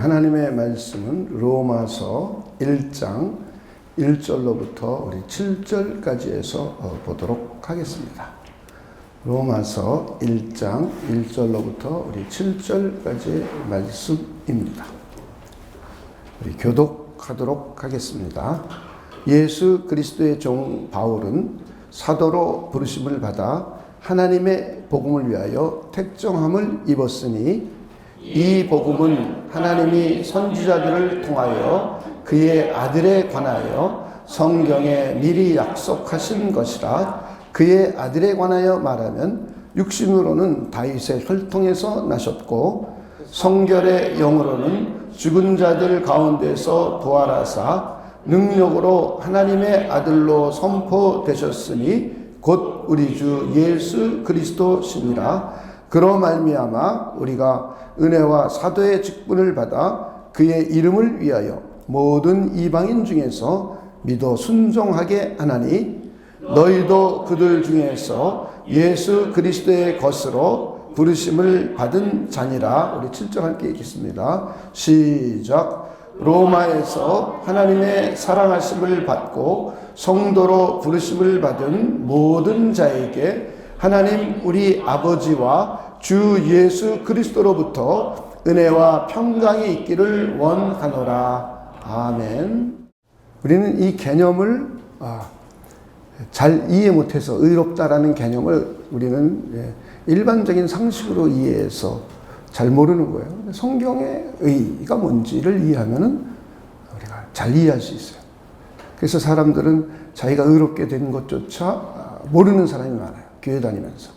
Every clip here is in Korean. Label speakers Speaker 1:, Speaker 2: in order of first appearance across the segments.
Speaker 1: 하나님의 말씀은 로마서 1장 1절로부터 우리 7절까지에서 보도록 하겠습니다. 로마서 1장 1절로부터 우리 7절까지의 말씀입니다. 우리 교독하도록 하겠습니다. 예수 그리스도의 종 바울은 사도로 부르심을 받아 하나님의 복음을 위하여 택정함을 입었으니 이 복음은 하나님이 선지자들을 통하여 그의 아들에 관하여 성경에 미리 약속하신 것이라. 그의 아들에 관하여 말하면 육신으로는 다윗의 혈통에서 나셨고 성결의 영으로는 죽은 자들 가운데서 부활하사 능력으로 하나님의 아들로 선포되셨으니 곧 우리 주 예수 그리스도시니라. 그로 말미암아 우리가 은혜와 사도의 직분을 받아 그의 이름을 위하여 모든 이방인 중에서 믿어 순종하게 하나니 너희도 그들 중에서 예수 그리스도의 것으로 부르심을 받은 자니라. 우리 7절 함께 읽겠습니다. 시작. 로마에서 하나님의 사랑하심을 받고 성도로 부르심을 받은 모든 자에게 하나님 우리 아버지와 주 예수 그리스도로부터 은혜와 평강이 있기를 원하노라. 아멘. 우리는 이 개념을 잘 이해 못해서 의롭다라는 개념을 우리는 일반적인 상식으로 이해해서 잘 모르는 거예요. 성경의 의가 뭔지를 이해하면은 우리가 잘 이해할 수 있어요. 그래서 사람들은 자기가 의롭게 된 것조차 모르는 사람이 많아요. 교회 다니면서.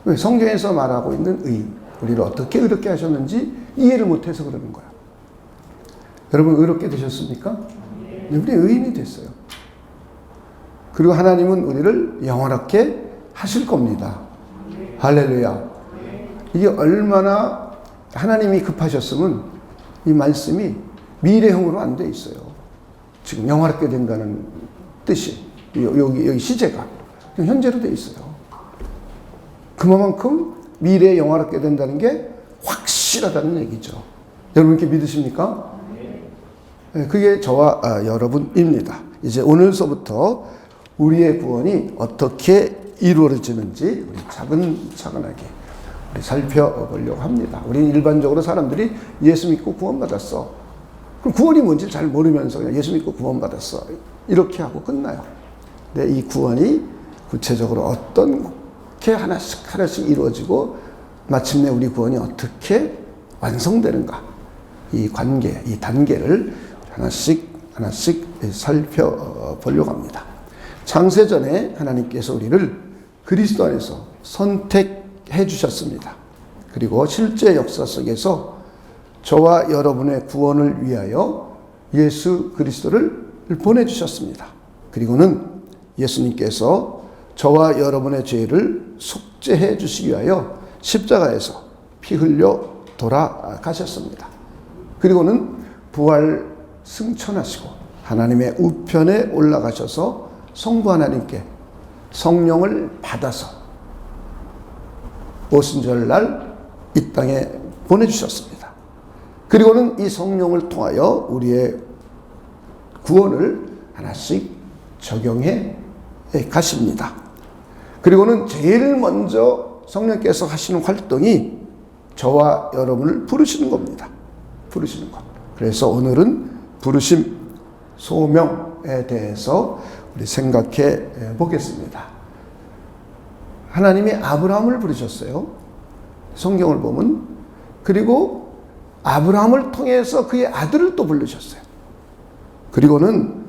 Speaker 1: 왜? 성경에서 말하고 있는 의, 우리를 어떻게 의롭게 하셨는지 이해를 못해서 그러는 거야. 여러분 의롭게 되셨습니까? 네, 우리 의인이 됐어요. 그리고 하나님은 우리를 영원하게 하실 겁니다. 할렐루야. 이게 얼마나 하나님이 급하셨으면 이 말씀이 미래형으로 안 돼 있어요. 지금 영원하게 된다는 뜻이 여기 시제가 현재로 돼 있어요. 그만큼 미래에 영원하게 된다는 게 확실하다는 얘기죠. 여러분 이렇게 믿으십니까? 네, 그게 저와 여러분입니다. 이제 오늘서부터 우리의 구원이 어떻게 이루어지는지 우리 차근차근하게 우리 살펴보려고 합니다. 우리는 일반적으로 사람들이 예수 믿고 구원받았어. 그럼 구원이 뭔지 잘 모르면서 그냥 예수 믿고 구원받았어. 이렇게 하고 끝나요. 근데 이 구원이 구체적으로 어떻게 하나씩 이루어지고 마침내 우리 구원이 어떻게 완성되는가. 이 관계, 이 단계를 하나씩 살펴보려고 합니다. 창세전에 하나님께서 우리를 그리스도 안에서 선택해 주셨습니다. 그리고 실제 역사 속에서 저와 여러분의 구원을 위하여 예수 그리스도를 보내주셨습니다. 그리고는 예수님께서 저와 여러분의 죄를 속죄해 주시기 위하여 십자가에서 피 흘려 돌아가셨습니다. 그리고는 부활 승천하시고 하나님의 우편에 올라가셔서 성부 하나님께 성령을 받아서 오순절날 이 땅에 보내주셨습니다. 그리고는 이 성령을 통하여 우리의 구원을 하나씩 적용해 가십니다. 그리고는 제일 먼저 성령께서 하시는 활동이 저와 여러분을 부르시는 겁니다. 부르시는 것. 그래서 오늘은 부르심, 소명에 대해서 우리 생각해 보겠습니다. 하나님이 아브라함을 부르셨어요. 성경을 보면. 그리고 아브라함을 통해서 그의 아들을 또 부르셨어요. 그리고는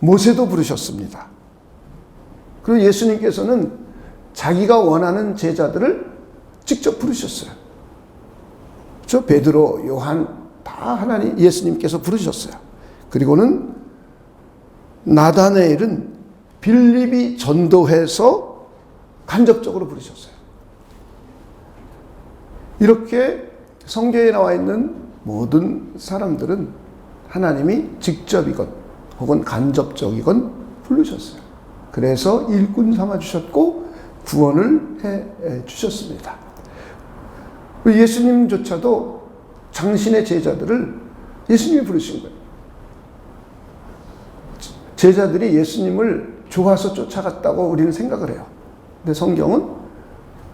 Speaker 1: 모세도 부르셨습니다. 그리고 예수님께서는 자기가 원하는 제자들을 직접 부르셨어요. 저 베드로, 요한 다 예수님께서 부르셨어요. 그리고는 나다나엘은 빌립이 전도해서 간접적으로 부르셨어요. 이렇게 성경에 나와 있는 모든 사람들은 하나님이 직접이건 혹은 간접적이건 부르셨어요. 그래서 일꾼 삼아주셨고 구원을 해 주셨습니다. 예수님조차도 당신의 제자들을 예수님이 부르신 거예요. 제자들이 예수님을 좋아서 쫓아갔다고 우리는 생각을 해요. 근데 성경은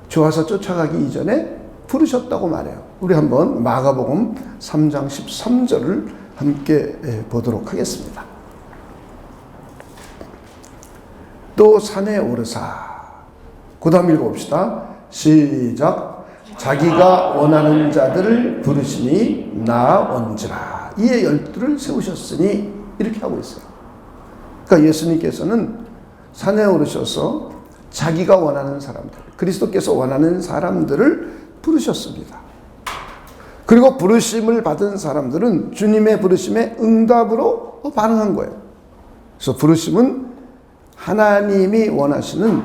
Speaker 1: 좋아서 쫓아가기 이전에 부르셨다고 말해요. 우리 한번 마가복음 3장 13절을 함께 보도록 하겠습니다. 또 산에 오르사, 그 다음 읽어봅시다. 시작. 자기가 원하는 자들을 부르시니 나온지라. 이에 12를 세우셨으니, 이렇게 하고 있어요. 그러니까 예수님께서는 산에 오르셔서 자기가 원하는 사람들, 그리스도께서 원하는 사람들을 부르셨습니다. 그리고 부르심을 받은 사람들은 주님의 부르심에 응답으로 반응한 거예요. 그래서 부르심은 하나님이 원하시는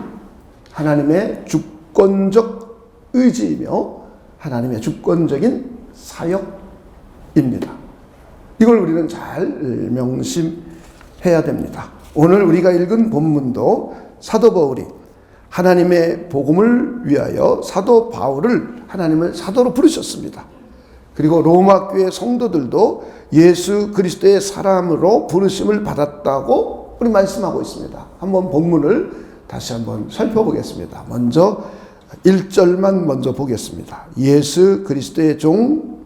Speaker 1: 하나님의 주권적 의지이며 하나님의 주권적인 사역입니다. 이걸 우리는 잘 명심해야 됩니다. 오늘 우리가 읽은 본문도 사도 바울이 하나님의 복음을 위하여 사도 바울을 하나님을 사도로 부르셨습니다. 그리고 로마 교회 성도들도 예수 그리스도의 사람으로 부르심을 받았다고 우리 말씀하고 있습니다. 한번 본문을 다시 한번 살펴보겠습니다. 먼저 1절만 먼저 보겠습니다. 예수 그리스도의 종,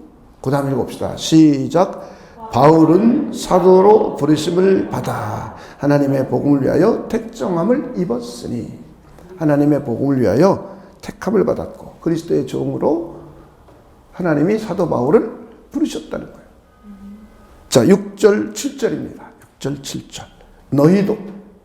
Speaker 1: 그 다음 읽어봅시다. 시작. 바울은 사도로 부르심을 받아 하나님의 복음을 위하여 택정함을 입었으니, 하나님의 복음을 위하여 택함을 받았고 그리스도의 종으로 하나님이 사도 바울을 부르셨다는 거예요. 자, 6절 7절입니다. 6절 7절. 너희도,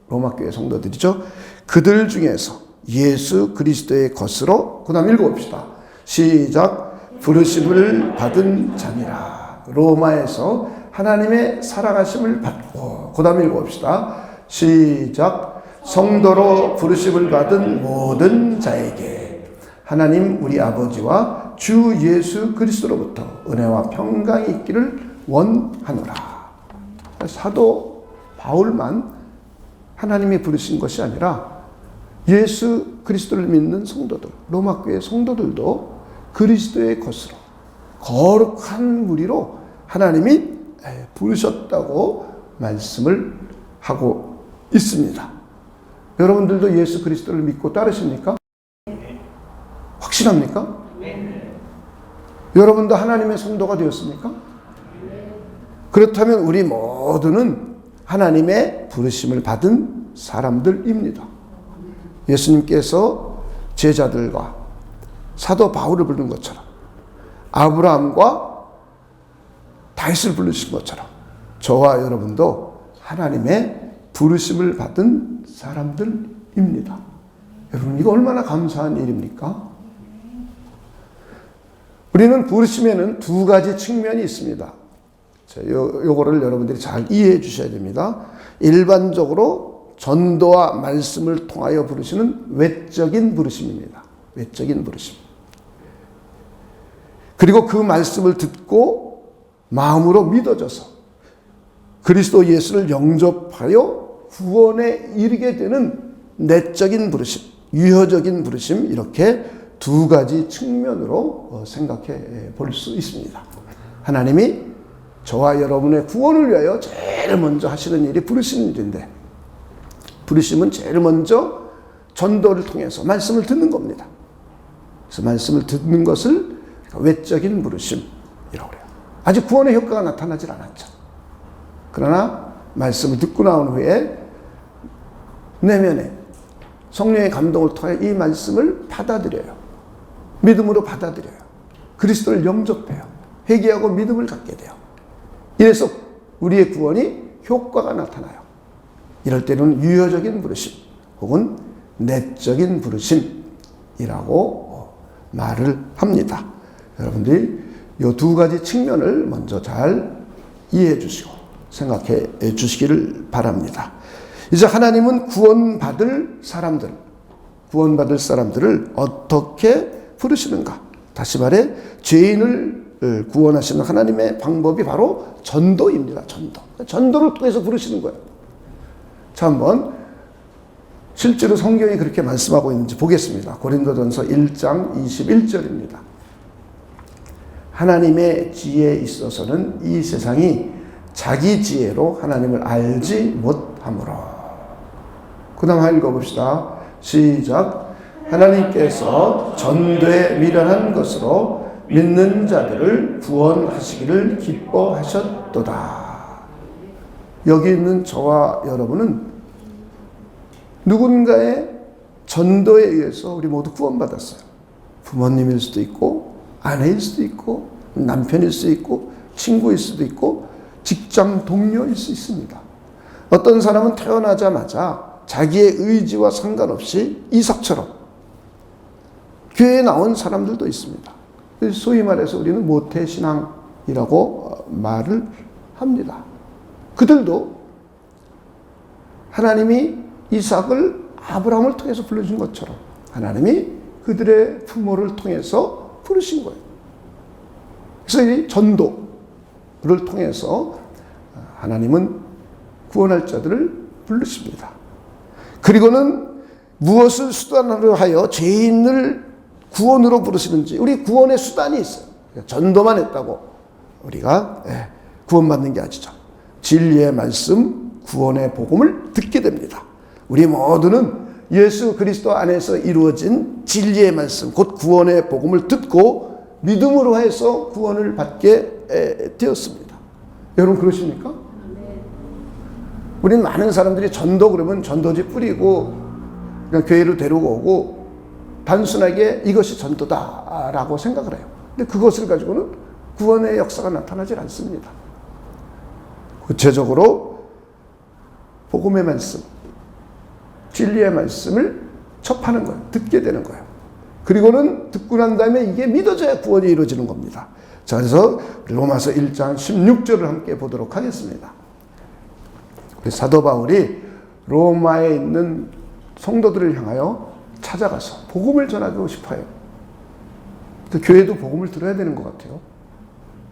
Speaker 1: 로마교회 성도들이죠, 그들 중에서 예수 그리스도의 것으로, 그 다음 읽어봅시다. 시작. 부르심을 받은 자니라. 로마에서 하나님의 살아가심을 받고, 그 다음 읽어봅시다. 시작. 성도로 부르심을 받은 모든 자에게 하나님 우리 아버지와 주 예수 그리스도로부터 은혜와 평강이 있기를 원하노라. 사도 바울만 하나님이 부르신 것이 아니라 예수 그리스도를 믿는 성도들, 로마교회 성도들도 그리스도의 것으로, 거룩한 무리로 하나님이 부르셨다고 말씀을 하고 있습니다. 여러분들도 예수 그리스도를 믿고 따르십니까? 확실합니까? 여러분도 하나님의 성도가 되었습니까? 그렇다면 우리 모두는 하나님의 부르심을 받은 사람들입니다. 예수님께서 제자들과 사도 바울을 부른 것처럼, 아브라함과 다윗을 부르신 것처럼 저와 여러분도 하나님의 부르심을 받은 사람들입니다. 여러분, 이거 얼마나 감사한 일입니까? 우리는 부르심에는 두 가지 측면이 있습니다. 요거를 여러분들이 잘 이해해 주셔야 됩니다. 일반적으로 전도와 말씀을 통하여 부르시는 외적인 부르심입니다. 외적인 부르심. 그리고 그 말씀을 듣고 마음으로 믿어져서 그리스도 예수를 영접하여 구원에 이르게 되는 내적인 부르심, 유효적인 부르심, 이렇게 두 가지 측면으로 생각해 볼 수 있습니다. 하나님이 저와 여러분의 구원을 위하여 제일 먼저 하시는 일이 부르시는 일인데, 부르심은 제일 먼저 전도를 통해서 말씀을 듣는 겁니다. 그래서 말씀을 듣는 것을 외적인 부르심이라고 해요. 아직 구원의 효과가 나타나질 않았죠. 그러나 말씀을 듣고 나온 후에 내면에 성령의 감동을 통해 이 말씀을 받아들여요. 믿음으로 받아들여요. 그리스도를 영접해요. 회개하고 믿음을 갖게 돼요. 이래서 우리의 구원이 효과가 나타나요. 이럴 때는 유효적인 부르심 혹은 내적인 부르심이라고 말을 합니다. 여러분들이 이 두 가지 측면을 먼저 잘 이해해 주시고 생각해 주시기를 바랍니다. 이제 하나님은 구원받을 사람들을 어떻게 부르시는가? 다시 말해, 죄인을 구원하시는 하나님의 방법이 바로 전도입니다. 전도를 통해서 부르시는 거예요. 자, 한번 실제로 성경이 그렇게 말씀하고 있는지 보겠습니다. 고린도전서 1장 21절입니다. 하나님의 지혜에 있어서는 이 세상이 자기 지혜로 하나님을 알지 못하므로. 그 다음 한번 읽어봅시다. 시작. 하나님께서 전도에 미련한 것으로 믿는 자들을 구원하시기를 기뻐하셨도다. 여기 있는 저와 여러분은 누군가의 전도에 의해서 우리 모두 구원받았어요. 부모님일 수도 있고, 아내일 수도 있고, 남편일 수도 있고, 친구일 수도 있고, 직장 동료일 수 있습니다. 어떤 사람은 태어나자마자 자기의 의지와 상관없이 이삭처럼 교회에 나온 사람들도 있습니다. 소위 말해서 우리는 모태신앙이라고 말을 합니다. 그들도 하나님이 이삭을 아브라함을 통해서 부르신 것처럼 하나님이 그들의 부모를 통해서 부르신 거예요. 그래서 이 전도를 통해서 하나님은 구원할 자들을 부르십니다. 그리고는 무엇을 수단으로 하여 죄인을 구원으로 부르시는지, 우리 구원의 수단이 있어요. 전도만 했다고 우리가 구원받는 게 아니죠. 진리의 말씀, 구원의 복음을 듣게 됩니다. 우리 모두는 예수 그리스도 안에서 이루어진 진리의 말씀, 곧 구원의 복음을 듣고 믿음으로 해서 구원을 받게 되었습니다. 여러분 그러십니까? 우리는 많은 사람들이 전도 그러면 전도지 뿌리고 그냥 교회로 데리고 오고 단순하게 이것이 전도다라고 생각을 해요. 근데 그것을 가지고는 구원의 역사가 나타나지 않습니다. 구체적으로 복음의 말씀, 진리의 말씀을 접하는 거예요. 듣게 되는 거예요. 그리고는 듣고 난 다음에 이게 믿어져야 구원이 이루어지는 겁니다. 자, 그래서 로마서 1장 16절을 함께 보도록 하겠습니다. 우리 사도 바울이 로마에 있는 성도들을 향하여 찾아가서 복음을 전하고 싶어요. 그 교회도 복음을 들어야 되는 것 같아요.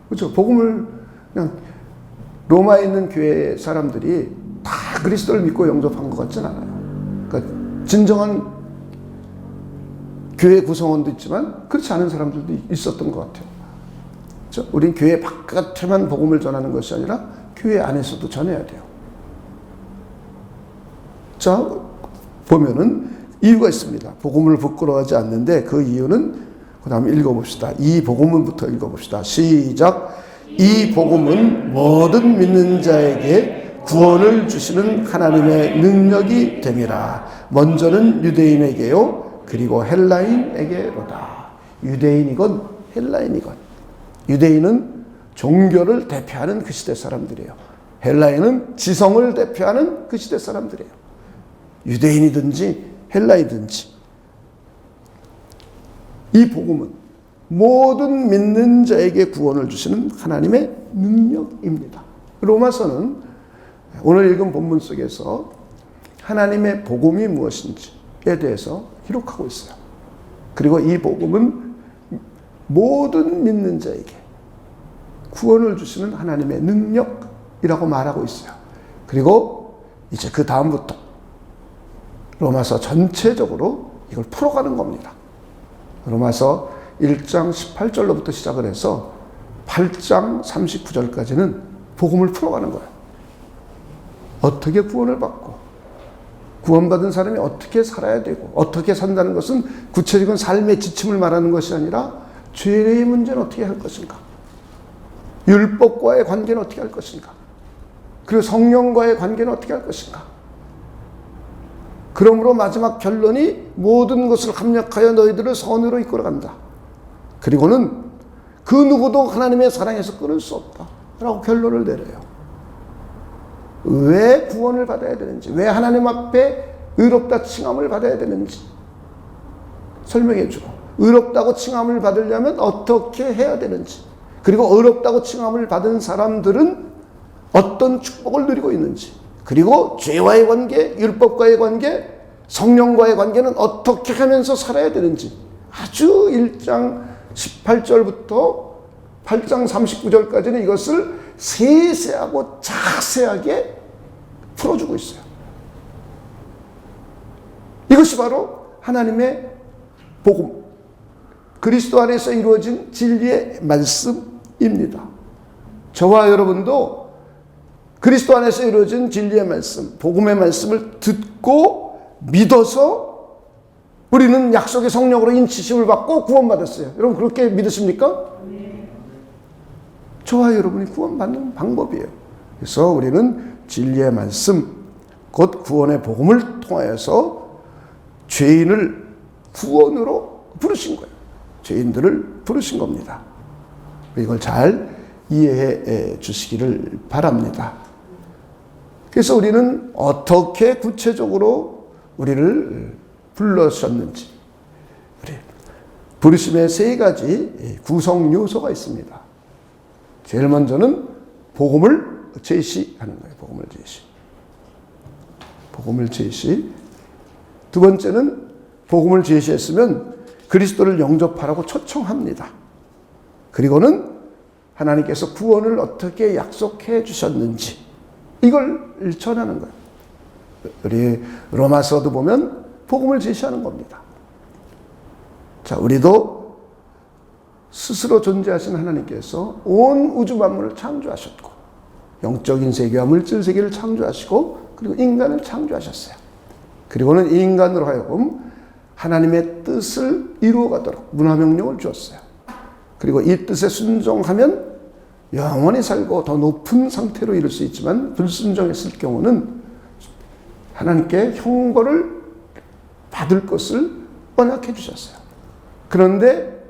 Speaker 1: 그렇죠? 복음을 그냥 로마에 있는 교회 사람들이 다 그리스도를 믿고 영접한 것 같진 않아요. 그러니까 진정한 교회 구성원도 있지만 그렇지 않은 사람들도 있었던 것 같아요. 그렇죠? 우린 교회 바깥에만 복음을 전하는 것이 아니라 교회 안에서도 전해야 돼요. 자, 보면은 이유가 있습니다. 복음을 부끄러워하지 않는데 그 이유는 그 다음에 읽어봅시다. 이 복음은부터 읽어봅시다. 시작. 이 복음은 모든 믿는 자에게 구원을 주시는 하나님의 능력이 됨이라. 먼저는 유대인에게요, 그리고 헬라인에게로다. 유대인이건 헬라인이건. 유대인은 종교를 대표하는 그 시대 사람들이에요. 헬라인은 지성을 대표하는 그 시대 사람들이에요. 유대인이든지 헬라이든지 이 복음은 모든 믿는 자에게 구원을 주시는 하나님의 능력입니다. 로마서는 오늘 읽은 본문 속에서 하나님의 복음이 무엇인지에 대해서 기록하고 있어요. 그리고 이 복음은 모든 믿는 자에게 구원을 주시는 하나님의 능력이라고 말하고 있어요. 그리고 이제 그 다음부터 로마서 전체적으로 이걸 풀어가는 겁니다. 로마서 1장 18절로부터 시작을 해서 8장 39절까지는 복음을 풀어가는 거예요. 어떻게 구원을 받고 구원받은 사람이 어떻게 살아야 되고 어떻게 산다는 것은 구체적인 삶의 지침을 말하는 것이 아니라 죄의 문제는 어떻게 할 것인가, 율법과의 관계는 어떻게 할 것인가, 그리고 성령과의 관계는 어떻게 할 것인가. 그러므로 마지막 결론이 모든 것을 합력하여 너희들을 선으로 이끌어간다. 그리고는 그 누구도 하나님의 사랑에서 끊을 수 없다 라고 결론을 내려요. 왜 구원을 받아야 되는지, 왜 하나님 앞에 의롭다 칭함을 받아야 되는지 설명해 주고, 의롭다고 칭함을 받으려면 어떻게 해야 되는지, 그리고 의롭다고 칭함을 받은 사람들은 어떤 축복을 누리고 있는지, 그리고 죄와의 관계, 율법과의 관계, 성령과의 관계는 어떻게 하면서 살아야 되는지 아주 1장 18절부터 8장 39절까지는 이것을 세세하고 자세하게 풀어주고 있어요. 이것이 바로 하나님의 복음, 그리스도 안에서 이루어진 진리의 말씀입니다. 저와 여러분도 그리스도 안에서 이루어진 진리의 말씀, 복음의 말씀을 듣고 믿어서 우리는 약속의 성령으로 인치심을 받고 구원받았어요. 여러분 그렇게 믿으십니까? 저와 여러분이 구원받는 방법이에요. 그래서 우리는 진리의 말씀, 곧 구원의 복음을 통하여서 죄인을 구원으로 부르신 거예요. 죄인들을 부르신 겁니다. 이걸 잘 이해해 주시기를 바랍니다. 그래서 우리는 어떻게 구체적으로 우리를 불러주셨는지, 부르심의 세 가지 구성 요소가 있습니다. 제일 먼저는 복음을 제시하는 거예요. 복음을 제시. 두 번째는 복음을 제시했으면 그리스도를 영접하라고 초청합니다. 그리고는 하나님께서 구원을 어떻게 약속해 주셨는지 이걸 전하는 거예요. 우리 로마서도 보면 복음을 제시하는 겁니다. 자, 우리도 스스로 존재하신 하나님께서 온 우주 만물을 창조하셨고 영적인 세계와 물질 세계를 창조하시고 그리고 인간을 창조하셨어요. 그리고는 이 인간으로 하여금 하나님의 뜻을 이루어가도록 문화명령을 주었어요. 그리고 이 뜻에 순종하면 영원히 살고 더 높은 상태로 이룰 수 있지만 불순종했을 경우는 하나님께 형벌을 받을 것을 언약해 주셨어요. 그런데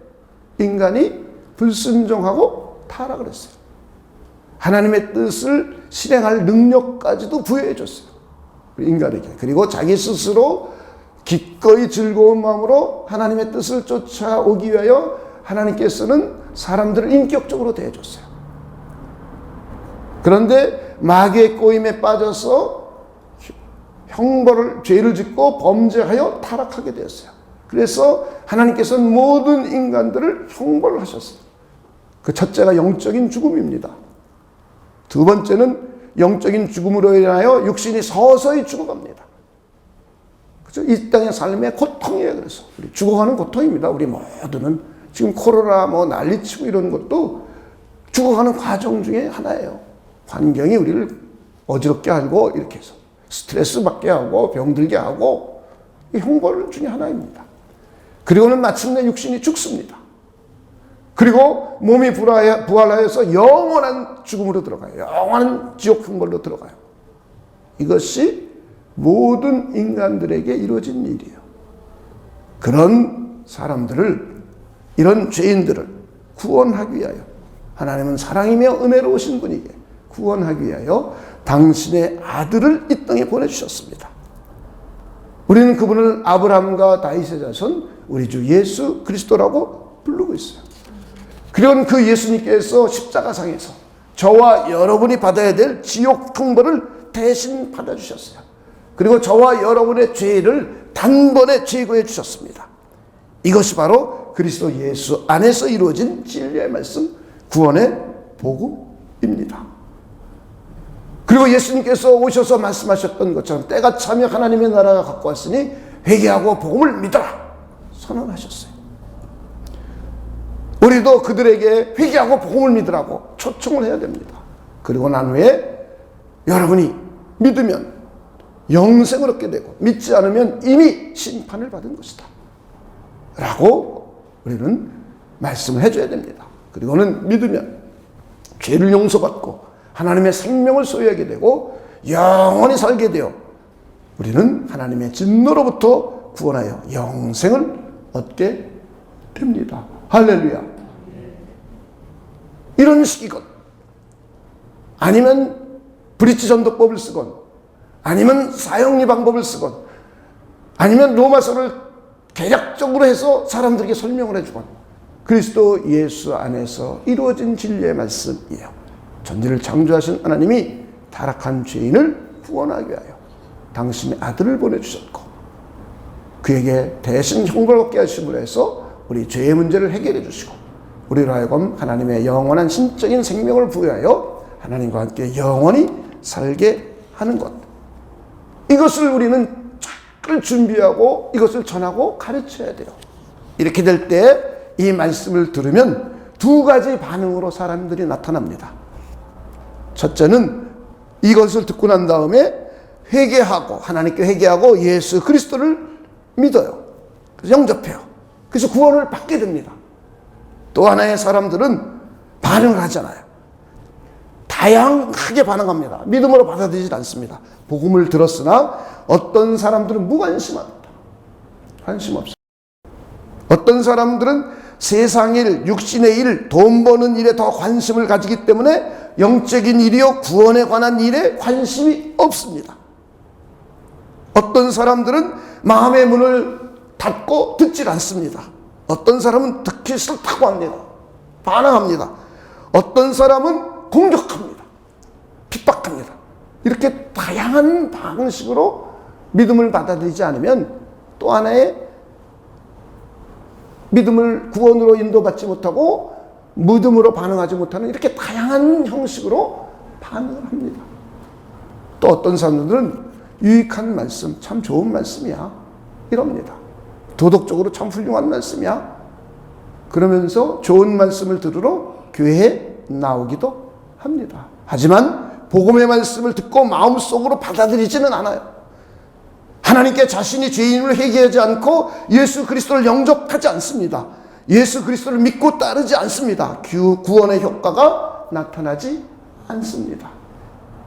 Speaker 1: 인간이 불순종하고 타락을 했어요. 하나님의 뜻을 실행할 능력까지도 부여해 줬어요. 인간에게. 그리고 자기 스스로 기꺼이 즐거운 마음으로 하나님의 뜻을 쫓아오기 위하여 하나님께서는 사람들을 인격적으로 대해줬어요. 그런데 마귀의 꼬임에 빠져서 형벌을, 죄를 짓고 범죄하여 타락하게 되었어요. 그래서 하나님께서는 모든 인간들을 형벌을 하셨어요. 그 첫째가 영적인 죽음입니다. 두 번째는 영적인 죽음으로 인하여 육신이 서서히 죽어갑니다. 그렇죠? 이 땅의 삶의 고통이에요. 그래서 우리 죽어가는 고통입니다. 우리 모두는 지금 코로나 난리치고 이런 것도 죽어가는 과정 중에 하나예요. 환경이 우리를 어지럽게 하고 이렇게 해서 스트레스 받게 하고 병들게 하고 이 형벌 중에 하나입니다. 그리고는 마침내 육신이 죽습니다. 그리고 몸이 부활하여서 영원한 죽음으로 들어가요. 영원한 지옥 형벌로 들어가요. 이것이 모든 인간들에게 이루어진 일이에요. 그런 사람들을, 이런 죄인들을 구원하기 위하여 하나님은 사랑이며 은혜로우신 분이기에 구원하기 위하여 당신의 아들을 이 땅에 보내주셨습니다. 우리는 그분을 아브라함과 다윗의 자손, 우리 주 예수 그리스도라고 부르고 있어요. 그리고 그 예수님께서 십자가상에서 저와 여러분이 받아야 될 지옥 형벌을 대신 받아주셨어요. 그리고 저와 여러분의 죄를 단번에 제거해 주셨습니다. 이것이 바로 그리스도 예수 안에서 이루어진 진리의 말씀, 구원의 복음입니다. 그리고 예수님께서 오셔서 말씀하셨던 것처럼 때가 차며 하나님의 나라가 갖고 왔으니 회개하고 복음을 믿어라 선언하셨어요. 우리도 그들에게 회개하고 복음을 믿으라고 초청을 해야 됩니다. 그리고 난 후에 여러분이 믿으면 영생을 얻게 되고 믿지 않으면 이미 심판을 받은 것이다 라고 우리는 말씀을 해줘야 됩니다. 그리고는 믿으면 죄를 용서받고 하나님의 생명을 소유하게 되고 영원히 살게 되어 우리는 하나님의 진노로부터 구원하여 영생을 얻게 됩니다. 할렐루야. 이런 식이건 아니면 브릿지 전도법을 쓰건 아니면 사형리 방법을 쓰건 아니면 로마서를 개략적으로 해서 사람들에게 설명을 해주건 그리스도 예수 안에서 이루어진 진리의 말씀이에요. 전지를 창조하신 하나님이 타락한 죄인을 구원하기 위하여 당신의 아들을 보내주셨고 그에게 대신 형벌을 얻게 하심으로 해서 우리 죄의 문제를 해결해 주시고 우리로 하여금 하나님의 영원한 신적인 생명을 부여하여 하나님과 함께 영원히 살게 하는 것. 이것을 우리는 잘 준비하고 이것을 전하고 가르쳐야 돼요. 이렇게 될 때 이 말씀을 들으면 두 가지 반응으로 사람들이 나타납니다. 첫째는 이것을 듣고 난 다음에 회개하고, 하나님께 회개하고 예수 그리스도를 믿어요. 그래서 영접해요. 그래서 구원을 받게 됩니다. 또 하나의 사람들은 반응을 하잖아요. 다양하게 반응합니다. 믿음으로 받아들이지 않습니다. 복음을 들었으나 어떤 사람들은 무관심합니다. 관심 없어요. 어떤 사람들은 세상 일, 육신의 일, 돈 버는 일에 더 관심을 가지기 때문에 영적인 일이요 구원에 관한 일에 관심이 없습니다. 어떤 사람들은 마음의 문을 닫고 듣질 않습니다. 어떤 사람은 듣기 싫다고 합니다. 반항합니다. 어떤 사람은 공격합니다. 핍박합니다. 이렇게 다양한 방식으로 믿음을 받아들이지 않으면 또 하나의 믿음을 구원으로 인도받지 못하고 믿음으로 반응하지 못하는 이렇게 다양한 형식으로 반응을 합니다. 또 어떤 사람들은 유익한 말씀, 참 좋은 말씀이야 이럽니다. 도덕적으로 참 훌륭한 말씀이야. 그러면서 좋은 말씀을 들으러 교회에 나오기도 합니다. 하지만 복음의 말씀을 듣고 마음속으로 받아들이지는 않아요. 하나님께 자신이 죄인을 회개하지 않고 예수 그리스도를 영접하지 않습니다. 예수 그리스도를 믿고 따르지 않습니다. 구원의 효과가 나타나지 않습니다.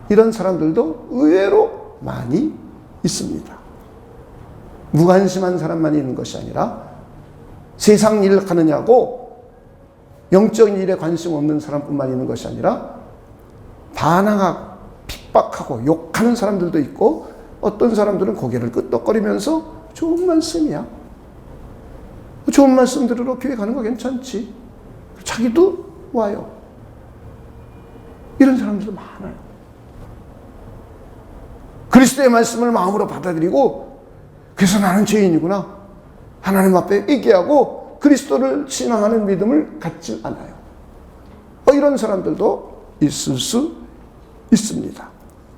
Speaker 1: 이런 사람들도 의외로 많이 있습니다. 무관심한 사람만 있는 것이 아니라 세상 일을 하느냐고 영적인 일에 관심 없는 사람뿐만 있는 것이 아니라 반항하고 핍박하고 욕하는 사람들도 있고, 어떤 사람들은 고개를 끄덕거리면서 좋은 말씀이야, 좋은 말씀 들으러 교회 가는 거 괜찮지, 자기도 와요. 이런 사람들도 많아요. 그리스도의 말씀을 마음으로 받아들이고 그래서 나는 죄인이구나 하나님 앞에 회개하고 그리스도를 신앙하는 믿음을 갖지 않아요. 이런 사람들도 있을 수 있습니다.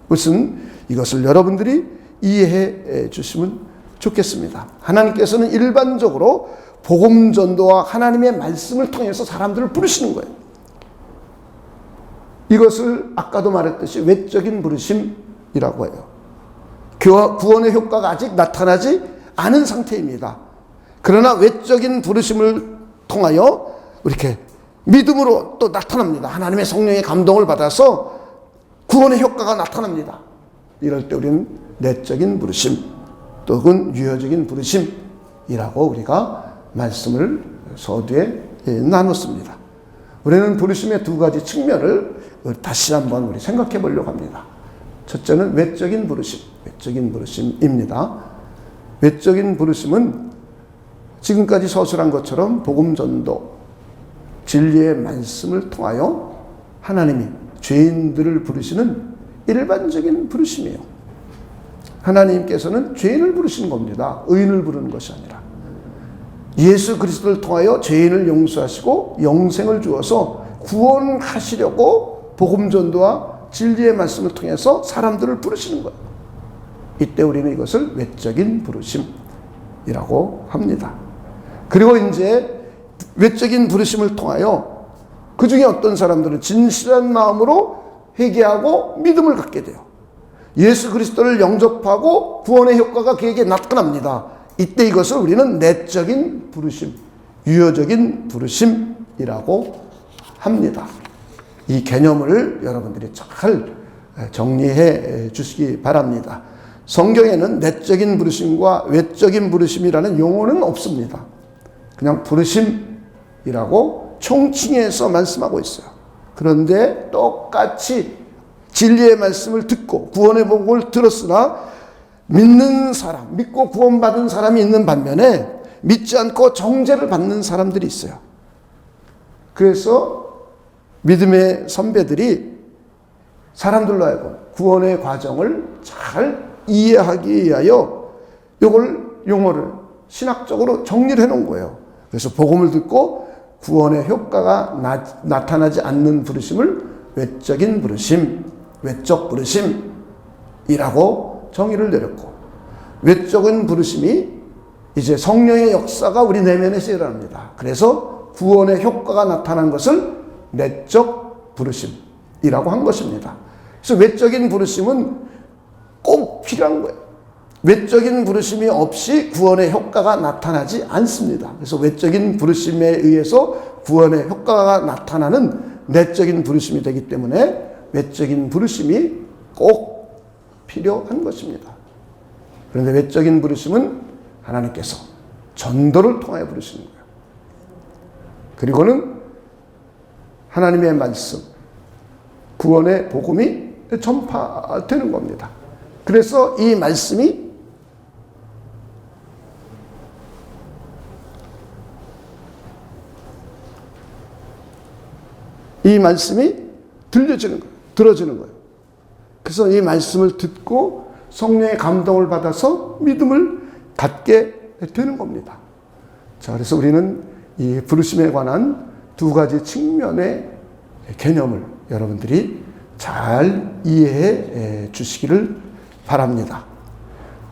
Speaker 1: 무슨 이것을 여러분들이 이해해 주시면 좋겠습니다. 하나님께서는 일반적으로 복음 전도와 하나님의 말씀을 통해서 사람들을 부르시는 거예요. 이것을 아까도 말했듯이 외적인 부르심이라고 해요. 구원의 효과가 아직 나타나지 않은 상태입니다. 그러나 외적인 부르심을 통하여 이렇게 믿음으로 또 나타납니다. 하나님의 성령의 감동을 받아서 구원의 효과가 나타납니다. 이럴 때 우리는 내적인 부르심 또는 유효적인 부르심이라고 우리가 말씀을 서두에 나눴습니다. 우리는 부르심의 두 가지 측면을 다시 한번 우리 생각해 보려고 합니다. 첫째는 외적인 부르심입니다. 외적인 부르심은 지금까지 서술한 것처럼 복음 전도, 진리의 말씀을 통하여 하나님이 죄인들을 부르시는 일반적인 부르심이에요. 하나님께서는 죄인을 부르시는 겁니다. 의인을 부르는 것이 아니라. 예수 그리스도를 통하여 죄인을 용서하시고 영생을 주어서 구원하시려고 복음 전도와 진리의 말씀을 통해서 사람들을 부르시는 거예요. 이때 우리는 이것을 외적인 부르심이라고 합니다. 그리고 이제 외적인 부르심을 통하여 그 중에 어떤 사람들은 진실한 마음으로 회개하고 믿음을 갖게 돼요. 예수 그리스도를 영접하고 구원의 효과가 그에게 나타납니다. 이때 이것을 우리는 내적인 부르심, 유효적인 부르심이라고 합니다. 이 개념을 여러분들이 잘 정리해 주시기 바랍니다. 성경에는 내적인 부르심과 외적인 부르심이라는 용어는 없습니다. 그냥 부르심이라고 총칭해서 말씀하고 있어요. 그런데 똑같이 진리의 말씀을 듣고 구원의 복음을 들었으나 믿는 사람, 믿고 구원받은 사람이 있는 반면에 믿지 않고 정죄를 받는 사람들이 있어요. 그래서 믿음의 선배들이 사람들로 하여금 구원의 과정을 잘 이해하기 위하여 이걸 용어를 신학적으로 정리를 해놓은 거예요. 그래서 복음을 듣고 구원의 효과가 나타나지 않는 부르심을 외적인 부르심, 외적 부르심이라고 정의를 내렸고, 외적인 부르심이 이제 성령의 역사가 우리 내면에서 일어납니다. 그래서 구원의 효과가 나타난 것을 내적 부르심이라고 한 것입니다. 그래서 외적인 부르심은 꼭 필요한 거예요. 외적인 부르심이 없이 구원의 효과가 나타나지 않습니다. 그래서 외적인 부르심에 의해서 구원의 효과가 나타나는 내적인 부르심이 되기 때문에 외적인 부르심이 꼭 필요한 것입니다. 그런데 외적인 부르심은 하나님께서 전도를 통하여 부르시는 거예요. 그리고는 하나님의 말씀, 구원의 복음이 전파되는 겁니다. 그래서 이 말씀이 들어지는 거예요. 그래서 이 말씀을 듣고 성령의 감동을 받아서 믿음을 갖게 되는 겁니다. 자, 그래서 우리는 이 부르심에 관한 두 가지 측면의 개념을 여러분들이 잘 이해해 주시기를 바랍니다.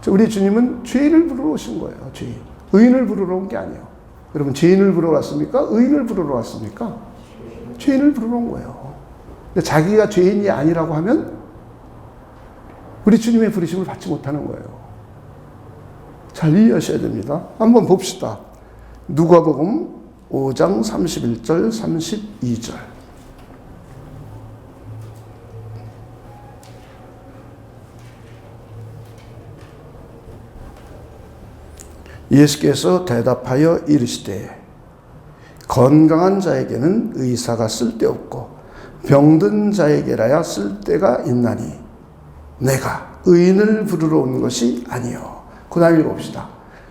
Speaker 1: 우리 주님은 죄인을 부르러 오신 거예요. 죄인. 의인을 부르러 온 게 아니에요. 여러분, 죄인을 부르러 왔습니까? 의인을 부르러 왔습니까? 죄인을 부르러 온 거예요. 근데 자기가 죄인이 아니라고 하면 우리 주님의 부르심을 받지 못하는 거예요. 잘 이해하셔야 됩니다. 한번 봅시다. 누가복음 5장 31절 32절. 예수께서 대답하여 이르시되 건강한 자에게는 의사가 쓸데없고 병든 자에게라야 쓸데가 있나니 내가 의인을 부르러 온 것이 아니요. 그 다음 읽어봅시다.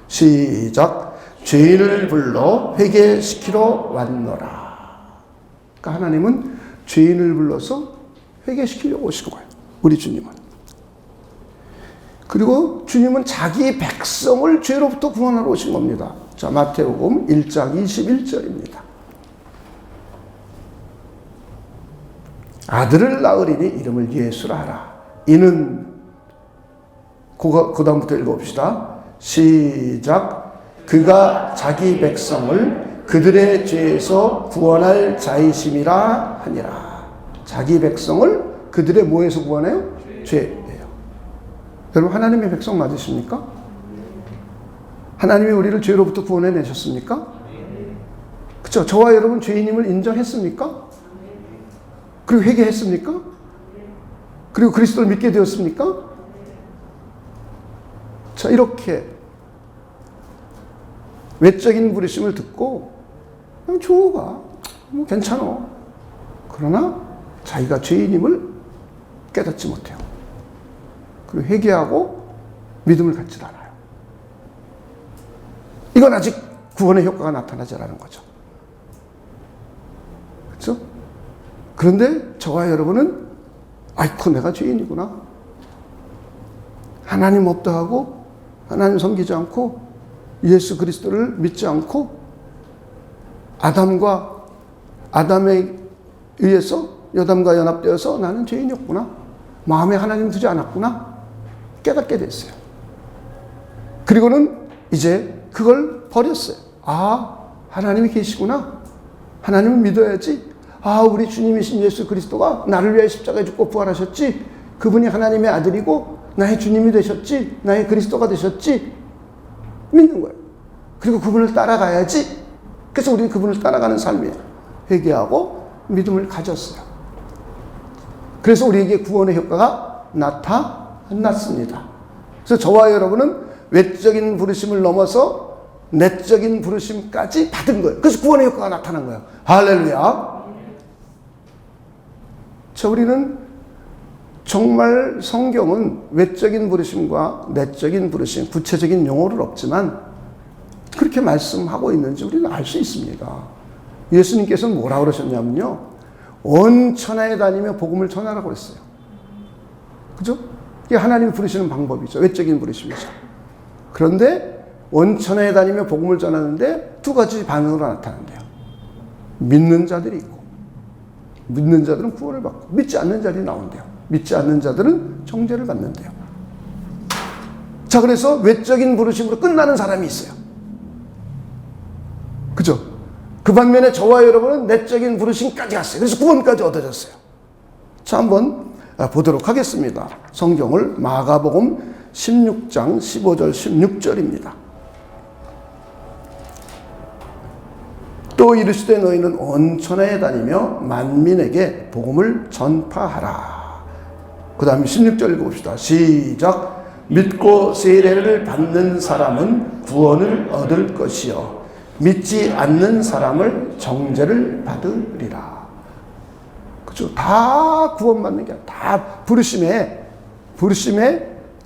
Speaker 1: 시작. 죄인을 불러 회개시키러 왔노라. 그러니까 하나님은 죄인을 불러서 회개시키려고 오신 거예요. 우리 주님은. 그리고 주님은 자기 백성을 죄로부터 구원하러 오신 겁니다. 자, 마태복음 1장 21절입니다. 아들을 낳으리니 이름을 예수라 하라. 이는 그 다음부터 읽어봅시다. 시작. 그가 자기 백성을 그들의 죄에서 구원할 자이심이라 하니라. 자기 백성을 그들의 뭐에서 구원해요? 죄예요. 여러분, 하나님의 백성 맞으십니까? 하나님이 우리를 죄로부터 구원해내셨습니까? 그렇죠? 저와 여러분 죄인임을 인정했습니까? 그리고 회개했습니까? 그리고 그리스도를 믿게 되었습니까? 자, 이렇게 외적인 부르심을 듣고 그냥 좋아가, 뭐 괜찮아. 그러나 자기가 죄인임을 깨닫지 못해요. 그리고 회개하고 믿음을 갖지 않아요. 이건 아직 구원의 효과가 나타나지 않은 거죠. 그렇죠? 그런데 저와 여러분은 아이고 내가 죄인이구나. 하나님 없다 하고 하나님 섬기지 않고 예수 그리스도를 믿지 않고 아담에 의해서 여담과 연합되어서 나는 죄인이었구나. 마음에 하나님 두지 않았구나. 깨닫게 됐어요. 그리고는 이제 그걸 버렸어요. 아, 하나님이 계시구나. 하나님을 믿어야지. 아, 우리 주님이신 예수 그리스도가 나를 위하여 십자가에 죽고 부활하셨지. 그분이 하나님의 아들이고 나의 주님이 되셨지. 나의 그리스도가 되셨지. 믿는 거예요. 그리고 그분을 따라가야지. 그래서 우리는 그분을 따라가는 삶이에요. 회개하고 믿음을 가졌어요. 그래서 우리에게 구원의 효과가 나타났습니다. 그래서 저와 여러분은 외적인 부르심을 넘어서 내적인 부르심까지 받은 거예요. 그래서 구원의 효과가 나타난 거예요. 할렐루야. 자, 우리는 정말 성경은 외적인 부르심과 내적인 부르심, 구체적인 용어는 없지만 그렇게 말씀하고 있는지 우리는 알 수 있습니다. 예수님께서는 뭐라고 그러셨냐면요. 온 천하에 다니며 복음을 전하라고 그랬어요. 그죠? 이게 하나님이 부르시는 방법이죠. 외적인 부르심이죠. 그런데 온 천하에 다니며 복음을 전하는데 두 가지 반응으로 나타난대요. 믿는 자들이 있고, 믿는 자들은 구원을 받고, 믿지 않는 자들이 나온대요. 믿지 않는 자들은 정죄를 받는데요. 자, 그래서 외적인 부르심으로 끝나는 사람이 있어요. 그죠? 그 반면에 저와 여러분은 내적인 부르심까지 갔어요. 그래서 구원까지 얻어졌어요. 자, 한번 보도록 하겠습니다. 성경을 마가복음 16장 15절 16절입니다. 또 이르시되 너희는 온 천하에 다니며 만민에게 복음을 전파하라. 그 다음에 16절 읽어봅시다. 시작. 믿고 세례를 받는 사람은 구원을 얻을 것이요 믿지 않는 사람을 정죄를 받으리라. 그죠? 다 구원받는 게 아니에요. 다 부르심에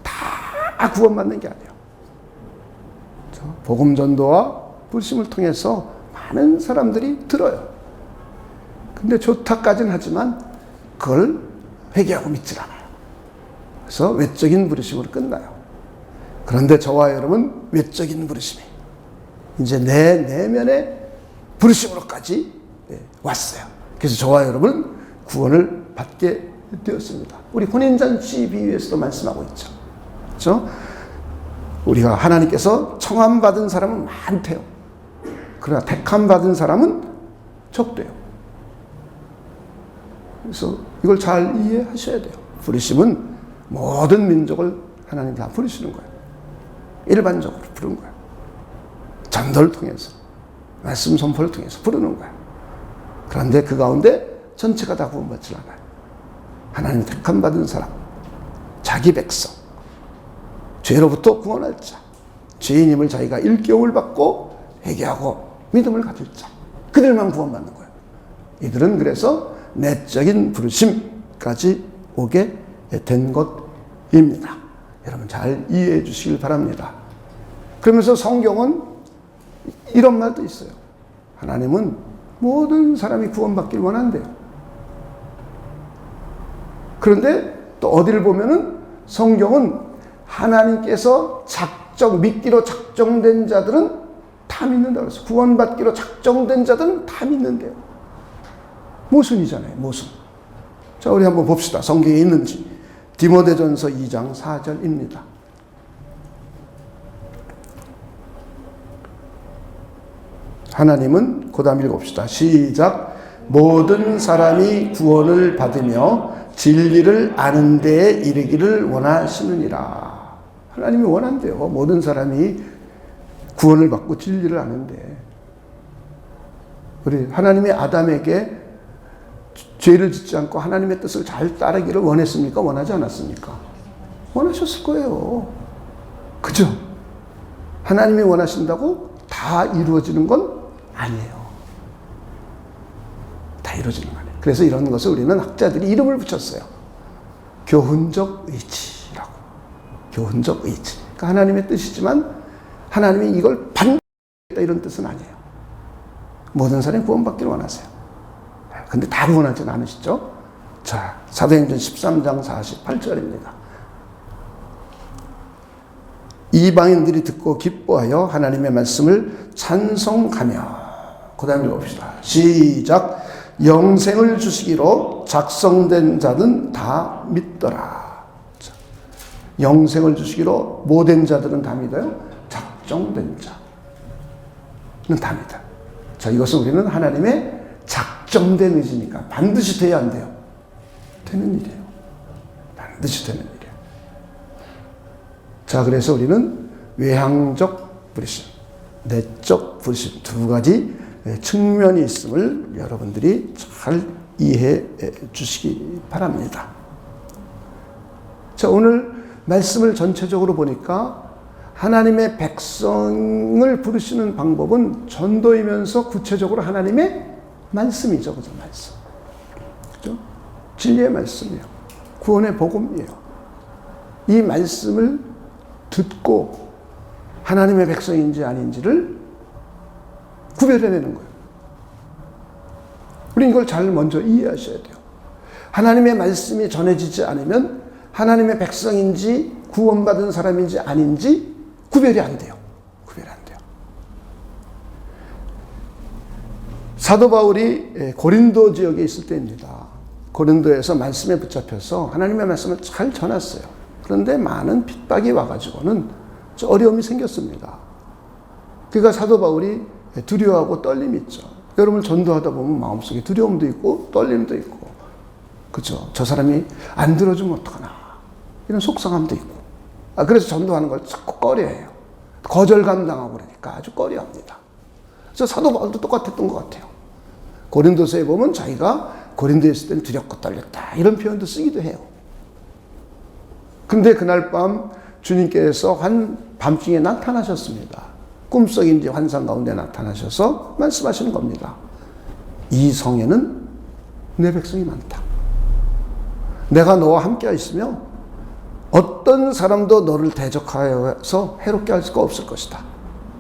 Speaker 1: 다 구원받는 게 아니에요. 복음 전도와 부르심을 통해서 많은 사람들이 들어요. 근데 좋다까지는 하지만 그걸 회개하고 믿질 않아요. 그래서 외적인 부르심으로 끝나요. 그런데 저와 여러분 외적인 부르심이 이제 내 내면의 부르심으로까지 왔어요. 그래서 저와 여러분 구원을 받게 되었습니다. 우리 혼인잔치 비유에서도 말씀하고 있죠. 그렇죠? 우리가 하나님께서 청함받은 사람은 많대요. 그러나 택함받은 사람은 적대요. 그래서 이걸 잘 이해하셔야 돼요. 부르심은 모든 민족을 하나님 다 부르시는 거예요. 일반적으로 부르는 거예요. 전도를 통해서, 말씀 선포를 통해서 부르는 거예요. 그런데 그 가운데 전체가 다 구원받지 않아요. 하나님 택함받은 사람, 자기 백성, 죄로부터 구원할 자, 죄인임을 자기가 일깨움을 받고 회개하고 믿음을 가질 자, 그들만 구원받는 거예요. 이들은 그래서 내적인 부르심까지 오게 된 것입니다. 여러분 잘 이해해 주시길 바랍니다. 그러면서 성경은 이런 말도 있어요. 하나님은 모든 사람이 구원받길 원한대요. 그런데 또 어디를 보면은 성경은 하나님께서 믿기로 작정된 자들은 다 믿는다고 그래서 구원받기로 작정된 자들은 다 믿는데요. 모순이잖아요. 모순. 자, 우리 한번 봅시다. 성경에 있는지. 디모데전서 2장 4절입니다. 하나님은 그 다음 읽어봅시다. 시작. 모든 사람이 구원을 받으며 진리를 아는 데에 이르기를 원하시느니라. 하나님이 원한대요. 모든 사람이 구원을 받고 진리를 아는데. 우리 하나님이 아담에게 죄를 짓지 않고 하나님의 뜻을 잘 따르기를 원했습니까? 원하지 않았습니까? 원하셨을 거예요. 그죠? 하나님이 원하신다고 다 이루어지는 건 아니에요. 다 이루어지는 거 아니에요. 그래서 이런 것을 우리는 학자들이 이름을 붙였어요. 교훈적 의지라고. 교훈적 의지. 그러니까 하나님의 뜻이지만 하나님이 이걸 반드시 이런 뜻은 아니에요. 모든 사람이 구원받기를 원하세요. 근데 다 구원하지는 않으시죠? 자, 사도행전 13장 48절입니다. 이방인들이 듣고 기뻐하여 하나님의 말씀을 찬송하며, 그 다음에 읽어봅시다. 시작. 영생을 주시기로 작성된 자는 다 믿더라. 자, 영생을 주시기로 뭐된 자들은 다 믿어요? 작정된 자는 다 믿어요. 자, 이것은 우리는 하나님의 작정된 의지니까 반드시 돼야 안 돼요? 되는 일이에요. 반드시 되는 일이에요. 자, 그래서 우리는 외향적 부르심, 내적 부르심 두 가지 측면이 있음을 여러분들이 잘 이해해 주시기 바랍니다. 자, 오늘 말씀을 전체적으로 보니까 하나님의 백성을 부르시는 방법은 전도이면서 구체적으로 하나님의 말씀이죠. 그죠? 말씀. 그죠? 진리의 말씀이에요. 구원의 복음이에요. 이 말씀을 듣고 하나님의 백성인지 아닌지를 구별해내는 거예요. 우리는 이걸 잘 먼저 이해하셔야 돼요. 하나님의 말씀이 전해지지 않으면 하나님의 백성인지 구원받은 사람인지 아닌지 구별이 안 돼요. 구별이 안 돼요. 사도 바울이 고린도 지역에 있을 때입니다. 고린도에서 말씀에 붙잡혀서 하나님의 말씀을 잘 전했어요. 그런데 많은 핍박이 와가지고는 어려움이 생겼습니다. 그러니까 사도 바울이 두려워하고 떨림이 있죠. 여러분 전도하다 보면 마음속에 두려움도 있고 떨림도 있고, 그렇죠? 저 사람이 안 들어주면 어떡하나 이런 속상함도 있고, 그래서 전도하는 걸 자꾸 꺼려해요. 거절감 당하고 그러니까 아주 꺼려합니다. 그래서 사도 바울도 똑같았던 것 같아요. 고린도서에 보면 자기가 고린도에 있을 땐 두렵고 떨렸다 이런 표현도 쓰기도 해요. 근데 그날 밤 주님께서 밤중에 나타나셨습니다. 꿈속인지 환상 가운데 나타나셔서 말씀하시는 겁니다. 이 성에는 내 백성이 많다. 내가 너와 함께 있으며 어떤 사람도 너를 대적하여서 해롭게 할 수가 없을 것이다.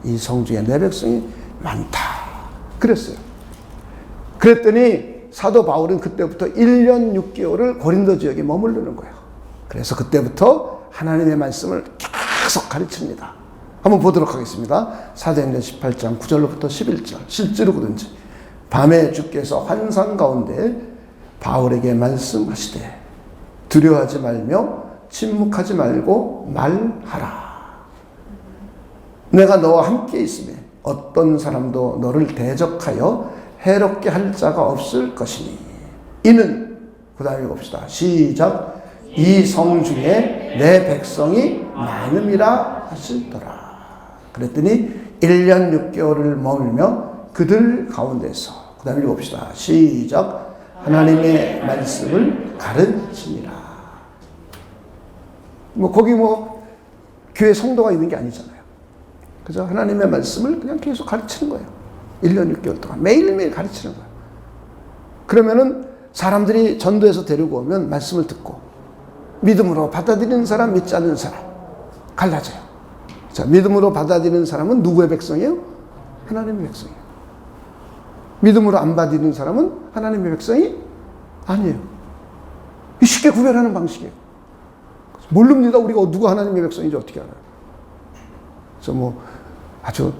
Speaker 1: 이 성 중에 내 백성이 많다. 그랬어요. 그랬더니 사도 바울은 그때부터 1년 6개월을 고린도 지역에 머무르는 거예요. 그래서 그때부터 하나님의 말씀을 계속 가르칩니다. 한번 보도록 하겠습니다. 사도행전 18장 9절로부터 11절. 실제로 그런지 밤에 주께서 환상 가운데 바울에게 말씀하시되 두려워하지 말며 침묵하지 말고 말하라. 내가 너와 함께 있으며 어떤 사람도 너를 대적하여 해롭게 할 자가 없을 것이니 이는, 그 다음에 봅시다. 시작. 이 성 중에 내 백성이 많음이라 하시더라. 그랬더니 1년 6개월을 머물며 그들 가운데서, 그 다음에 봅시다. 시작. 하나님의 말씀을 가르치니라. 거기 교회 성도가 있는 게 아니잖아요. 그죠? 하나님의 말씀을 그냥 계속 가르치는 거예요. 1년 6개월 동안 매일매일 가르치는 거예요. 그러면은 사람들이 전도해서 데리고 오면 말씀을 듣고 믿음으로 받아들이는 사람, 믿지 않는 사람 갈라져요. 자, 믿음으로 받아들이는 사람은 누구의 백성이에요? 하나님의 백성이에요. 믿음으로 안 받아들이는 사람은 하나님의 백성이 아니에요. 쉽게 구별하는 방식이에요. 모릅니다. 우리가 누가 하나님의 백성인지 어떻게 알아요? 그래서 아주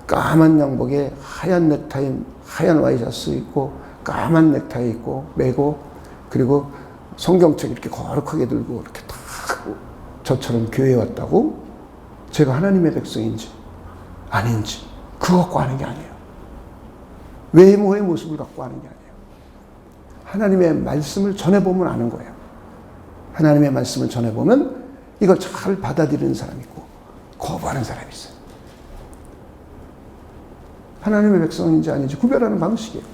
Speaker 1: 까만 양복에 하얀 넥타이, 하얀 와이셔츠 입고 까만 넥타이 입고 매고, 그리고 성경책 이렇게 거룩하게 들고 이렇게 딱 저처럼 교회에 왔다고 제가 하나님의 백성인지 아닌지 그거 갖고 하는 게 아니에요. 외모의 모습을 갖고 하는 게 아니에요. 하나님의 말씀을 전해보면 아는 거예요. 하나님의 말씀을 전해보면 이걸 잘 받아들이는 사람이 있고 거부하는 사람이 있어요. 하나님의 백성인지 아닌지 구별하는 방식이에요.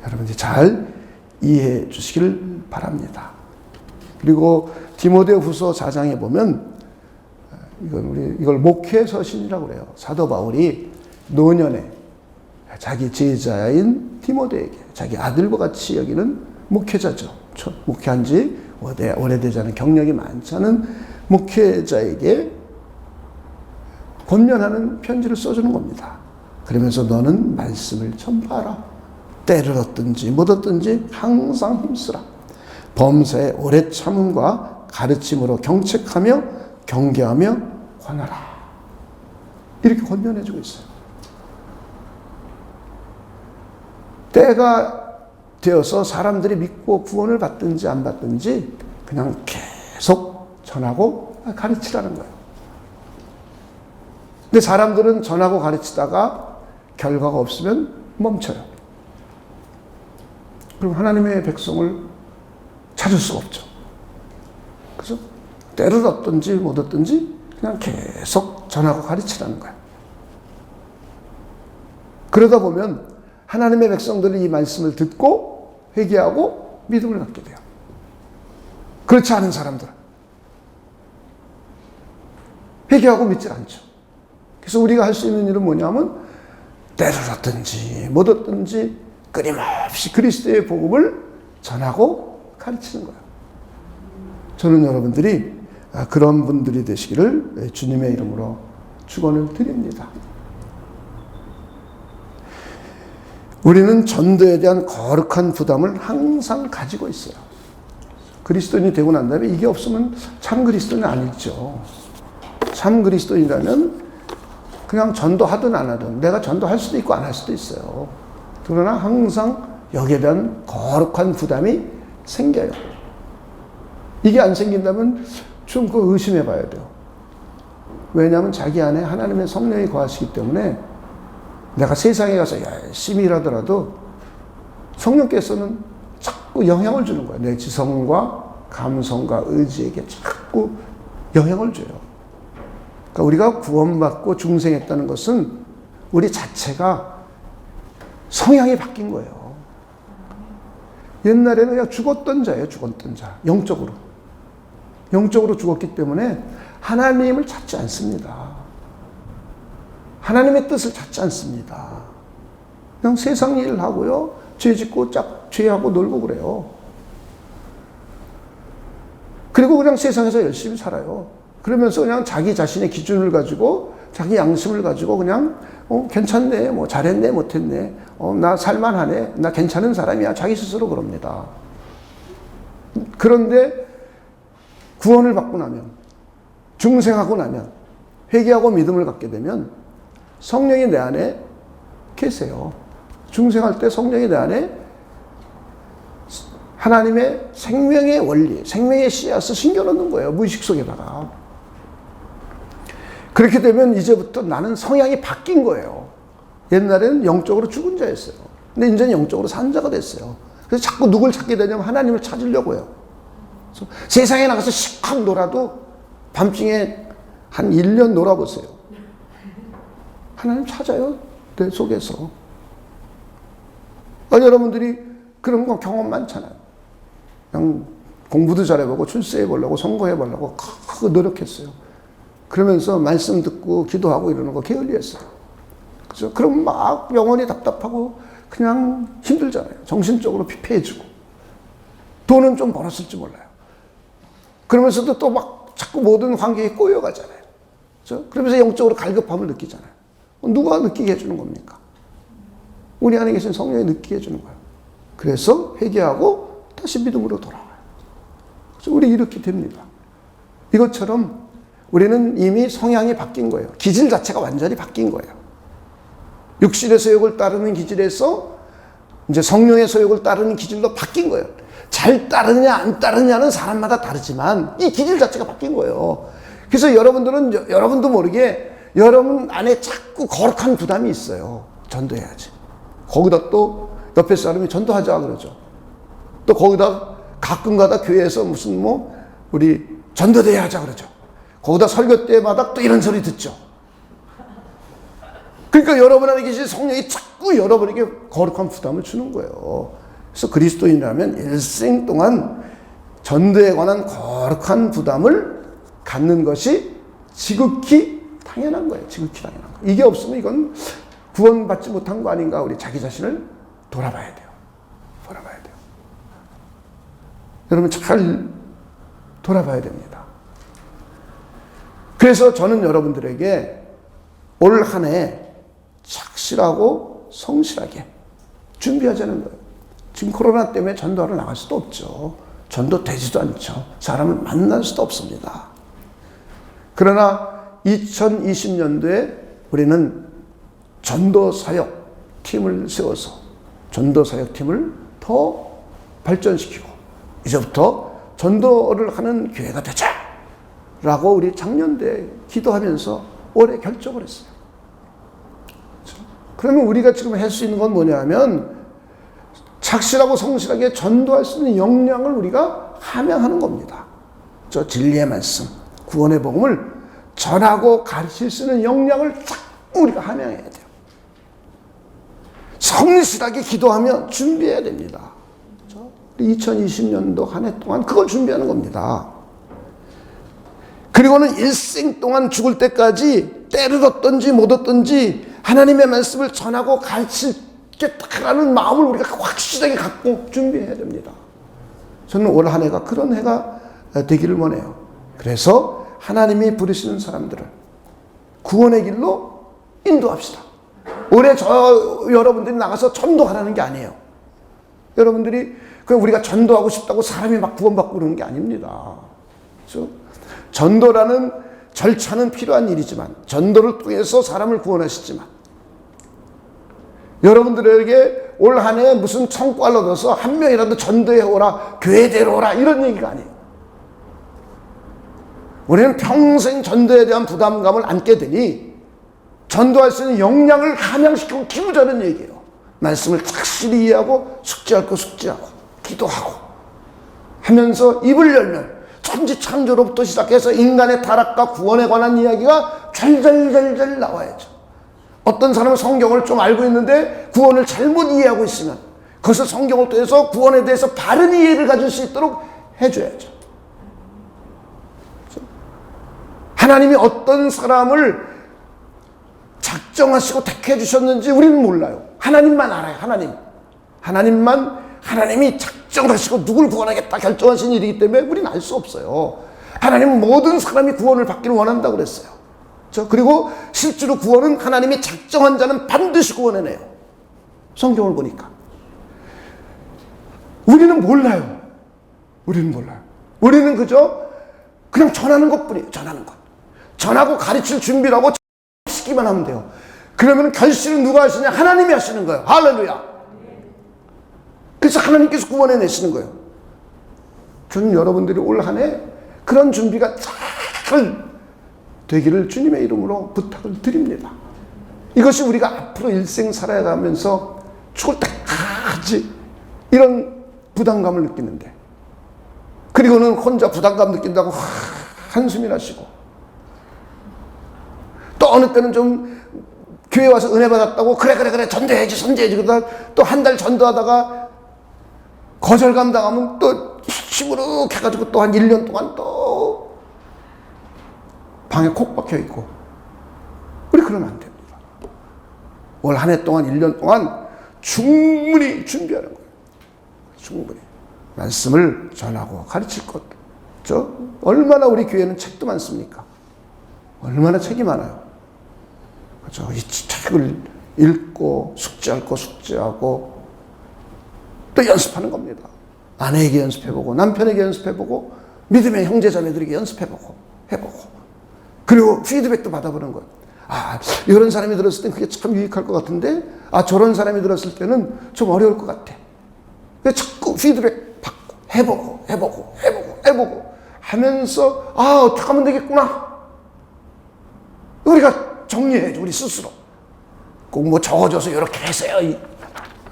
Speaker 1: 여러분들이 잘 이해해 주시기를 바랍니다. 그리고 디모데후서 4장에 보면 이걸 목회서신이라고 그래요. 사도 바울이 노년에 자기 제자인 디모데에게 자기 아들과 같이 여기는 목회자죠. 목회한 지 오래되지 않은 경력이 많지 않은 목회자에게 권면하는 편지를 써주는 겁니다. 그러면서 너는 말씀을 전파하라. 때를 얻든지 못 얻든지 항상 힘쓰라. 범사에 오래 참음과 가르침으로 경책하며 경계하며 권하라. 이렇게 권면해주고 있어요. 때가 되어서 사람들이 믿고 구원을 받든지 안 받든지 그냥 계속 전하고 가르치라는 거예요. 근데 사람들은 전하고 가르치다가 결과가 없으면 멈춰요. 그럼 하나님의 백성을 찾을 수가 없죠. 그죠? 때를 얻든지 못 얻든지 그냥 계속 전하고 가르치라는 거예요. 그러다 보면 하나님의 백성들이 이 말씀을 듣고 회개하고 믿음을 갖게 돼요. 그렇지 않은 사람들은 회개하고 믿지 않죠. 그래서 우리가 할 수 있는 일은 뭐냐면 때를 얻든지 못 얻든지 끊임없이 그리스도의 복음을 전하고 가르치는 거예요. 저는 여러분들이 그런 분들이 되시기를 주님의 이름으로 축원을 드립니다. 우리는 전도에 대한 거룩한 부담을 항상 가지고 있어요. 그리스도인이 되고 난 다음에 이게 없으면 참 그리스도인은 아니죠. 참 그리스도인이라면 그냥 전도하든 안 하든 내가 전도할 수도 있고 안 할 수도 있어요. 그러나 항상 여기에 대한 거룩한 부담이 생겨요. 이게 안 생긴다면 좀 그 의심해 봐야 돼요. 왜냐하면 자기 안에 하나님의 성령이 거하시기 때문에 내가 세상에 가서 열심히 일하더라도 성령께서는 자꾸 영향을 주는 거예요. 내 지성과 감성과 의지에게 자꾸 영향을 줘요. 그러니까 우리가 구원받고 중생했다는 것은 우리 자체가 성향이 바뀐 거예요. 옛날에는 그냥 죽었던 자예요. 죽었던 자. 영적으로. 영적으로 죽었기 때문에 하나님을 찾지 않습니다. 하나님의 뜻을 찾지 않습니다. 그냥 세상 일을 하고요. 죄 짓고 죄하고 놀고 그래요. 그리고 그냥 세상에서 열심히 살아요. 그러면서 그냥 자기 자신의 기준을 가지고 자기 양심을 가지고 그냥 괜찮네, 뭐 잘했네, 못했네, 나 살만하네, 나 괜찮은 사람이야, 자기 스스로 그럽니다. 그런데 구원을 받고 나면, 중생하고 나면, 회개하고 믿음을 갖게 되면 성령이 내 안에 계세요. 중생할 때 성령이 내 안에 하나님의 생명의 원리, 생명의 씨앗을 심겨놓는 거예요. 무의식 속에다가. 그렇게 되면 이제부터 나는 성향이 바뀐 거예요. 옛날에는 영적으로 죽은 자였어요. 근데 이제는 영적으로 산 자가 됐어요. 그래서 자꾸 누굴 찾게 되냐면 하나님을 찾으려고요. 그래서 세상에 나가서 실컷 놀아도 밤중에 한 1년 놀아보세요. 하나님 찾아요. 내 속에서. 여러분들이 그런 거 경험 많잖아요. 그냥 공부도 잘해보고 출세해보려고 선거해보려고 크게 노력했어요. 그러면서 말씀 듣고 기도하고 이러는 거 게을리했어요. 그죠? 그럼 막 영혼이 답답하고 그냥 힘들잖아요. 정신적으로 피폐해지고. 돈은 좀 벌었을지 몰라요. 그러면서도 또 막 자꾸 모든 환경이 꼬여가잖아요. 그죠? 그러면서 영적으로 갈급함을 느끼잖아요. 누가 느끼게 해주는 겁니까? 우리 안에 계신 성령이 느끼게 해주는 거예요. 그래서 회개하고 다시 믿음으로 돌아와요. 그래서 우리 이렇게 됩니다. 이것처럼 우리는 이미 성향이 바뀐 거예요. 기질 자체가 완전히 바뀐 거예요. 육신의 소욕을 따르는 기질에서 이제 성령의 소욕을 따르는 기질로 바뀐 거예요. 잘 따르냐 안 따르냐는 사람마다 다르지만 이 기질 자체가 바뀐 거예요. 그래서 여러분도 모르게 여러분 안에 자꾸 거룩한 부담이 있어요. 전도해야지. 거기다 또 옆에 사람이 전도하자 그러죠. 또 거기다 가끔가다 교회에서 무슨 우리 전도대회 하자 그러죠. 거기다 설교 때마다 또 이런 소리 듣죠. 그러니까 여러분 안에 계신 성령이 자꾸 여러분에게 거룩한 부담을 주는 거예요. 그래서 그리스도인이라면 일생 동안 전도에 관한 거룩한 부담을 갖는 것이 지극히 당연한 거예요. 지극히 당연한 거예요. 이게 없으면 이건 구원받지 못한 거 아닌가. 우리 자기 자신을 돌아봐야 돼요. 돌아봐야 돼요. 여러분 잘 돌아봐야 됩니다. 그래서 저는 여러분들에게 올 한 해 착실하고 성실하게 준비하자는 거예요. 지금 코로나 때문에 전도하러 나갈 수도 없죠. 전도 되지도 않죠. 사람을 만날 수도 없습니다. 그러나 2020년도에 우리는 전도사역 팀을 세워서 전도사역 팀을 더 발전시키고 이제부터 전도를 하는 교회가 되자 라고 우리 작년도에 기도하면서 올해 결정을 했어요. 그러면 우리가 지금 할 수 있는 건 뭐냐면 착실하고 성실하게 전도할 수 있는 역량을 우리가 함양하는 겁니다. 저 진리의 말씀, 구원의 복음을 전하고 가르칠 수 있는 역량을 자꾸 우리가 함양해야 돼요. 성실하게 기도하며 준비해야 됩니다. 2020년도 한 해 동안 그걸 준비하는 겁니다. 그리고는 일생 동안 죽을 때까지 때를 얻든지 못 얻든지 하나님의 말씀을 전하고 가르치겠다라는 마음을 우리가 확실하게 갖고 준비해야 됩니다. 저는 올 한 해가 그런 해가 되기를 원해요. 그래서 하나님이 부르시는 사람들을 구원의 길로 인도합시다. 올해 여러분들이 나가서 전도하라는 게 아니에요. 여러분들이 그냥 우리가 전도하고 싶다고 사람이 막 구원받고 그러는 게 아닙니다. 그렇죠? 전도라는 절차는 필요한 일이지만 전도를 통해서 사람을 구원하시지만 여러분들에게 올 한 해 무슨 성과를 얻어서 한 명이라도 전도해 오라, 교회 데려오라 이런 얘기가 아니에요. 우리는 평생 전도에 대한 부담감을 안게 되니 전도할 수 있는 역량을 함양시키고 키우자는 얘기예요. 말씀을 착실히 이해하고 숙지할 거 숙지하고 기도하고 하면서 입을 열면 천지창조로부터 시작해서 인간의 타락과 구원에 관한 이야기가 잘잘잘잘 나와야죠. 어떤 사람은 성경을 좀 알고 있는데 구원을 잘못 이해하고 있으면 그것을 성경을 통해서 구원에 대해서 바른 이해를 가질 수 있도록 해줘야죠. 하나님이 어떤 사람을 작정하시고 택해 주셨는지 우리는 몰라요. 하나님만 알아요. 하나님이 작정하시고 누굴 구원하겠다 결정하신 일이기 때문에 우리는 알 수 없어요. 하나님은 모든 사람이 구원을 받기를 원한다고 그랬어요. 그리고 실제로 구원은 하나님이 작정한 자는 반드시 구원해내요. 성경을 보니까. 우리는 몰라요. 우리는 그저 그냥 전하는 것뿐이에요. 전하고 가르칠 준비를 하고 시키만 하면 돼요. 그러면 결실은 누가 하시냐? 하나님이 하시는 거예요. 할렐루야. 그래서 하나님께서 구원해 내시는 거예요. 저는 여러분들이 올 한 해 그런 준비가 잘 되기를 주님의 이름으로 부탁을 드립니다. 이것이 우리가 앞으로 일생 살아가면서 죽을 때까지 이런 부담감을 느끼는데, 그리고는 혼자 부담감 느낀다고 한숨이 나시고, 또 어느 때는 좀 교회 와서 은혜 받았다고 그래 전도해야지 그러다 또 한 달 전도하다가 거절감 당하면 또 시무룩 해가지고 또 한 1년 동안 또 방에 콕 박혀 있고, 우리 그러면 안 됩니다. 올 한 해 동안 1년 동안 충분히 준비하는 거예요. 충분히 말씀을 전하고 가르칠 것. 얼마나 우리 교회는 책도 많습니까? 얼마나 책이 많아요. 이 책을 읽고 숙지할 거 숙지하고 또 연습하는 겁니다. 아내에게 연습해보고 남편에게 연습해보고 믿음의 형제자매들에게 연습해보고 해보고, 그리고 피드백도 받아보는 거예요. 이런 사람이 들었을 땐 그게 참 유익할 것 같은데, 저런 사람이 들었을 때는 좀 어려울 것 같아. 자꾸 피드백 받고 해보고 하면서 어떻게 하면 되겠구나. 우리가 정리해야죠. 우리 스스로. 꼭 뭐 적어줘서 이렇게 하세요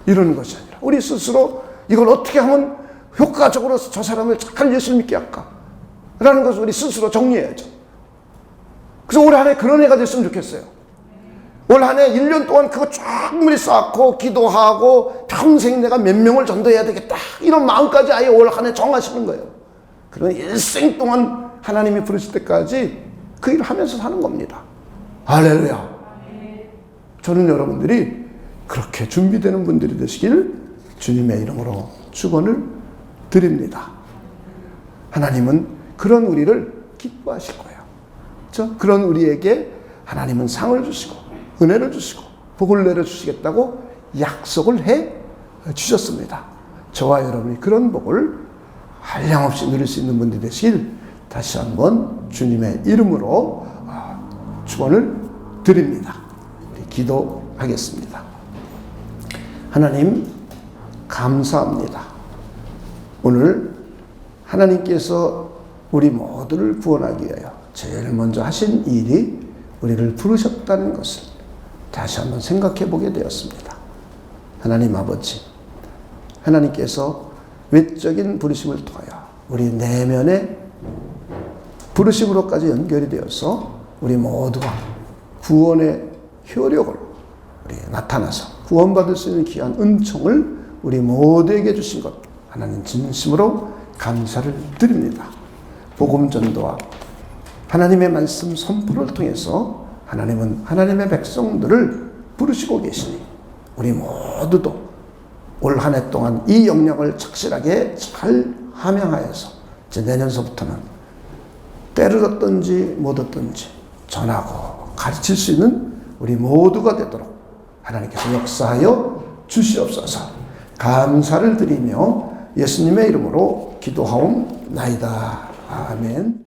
Speaker 1: 이러는 것이 아니라 우리 스스로 이걸 어떻게 하면 효과적으로 저 사람을 잘 예수를 믿게 할까 라는 것을 우리 스스로 정리해야죠. 그래서 올 한 해 그런 해가 됐으면 좋겠어요. 올 한 해 1년 동안 그거 충분히 쌓고 기도하고 평생 내가 몇 명을 전도해야 되겠다 이런 마음까지 아예 올 한 해 정하시는 거예요. 그러면 일생 동안 하나님이 부르실 때까지 그 일을 하면서 사는 겁니다. 할렐루야. 저는 여러분들이 그렇게 준비되는 분들이 되시길 주님의 이름으로 축원을 드립니다. 하나님은 그런 우리를 기뻐하실 거예요. 그런 우리에게 하나님은 상을 주시고 은혜를 주시고 복을 내려주시겠다고 약속을 해 주셨습니다. 저와 여러분이 그런 복을 한량없이 누릴 수 있는 분들이 되시길 다시 한번 주님의 이름으로 축원을 드립니다. 우리 기도하겠습니다. 하나님 감사합니다. 오늘 하나님께서 우리 모두를 구원하기 위하여 제일 먼저 하신 일이 우리를 부르셨다는 것을 다시 한번 생각해 보게 되었습니다. 하나님 아버지, 하나님께서 외적인 부르심을 통하여 우리 내면의 부르심으로까지 연결이 되어서 우리 모두가 구원의 효력을 우리 나타나서 구원받을 수 있는 귀한 은총을 우리 모두에게 주신 것 하나님 진심으로 감사를 드립니다. 복음 전도와 하나님의 말씀 선포를 통해서 하나님은 하나님의 백성들을 부르시고 계시니 우리 모두도 올 한 해 동안 이 역량을 착실하게 잘 함양하여서 이제 내년서부터는 때를 얻든지 못 얻든지 전하고 가르칠 수 있는 우리 모두가 되도록 하나님께서 역사하여 주시옵소서. 감사를 드리며 예수님의 이름으로 기도하옵나이다. 아멘.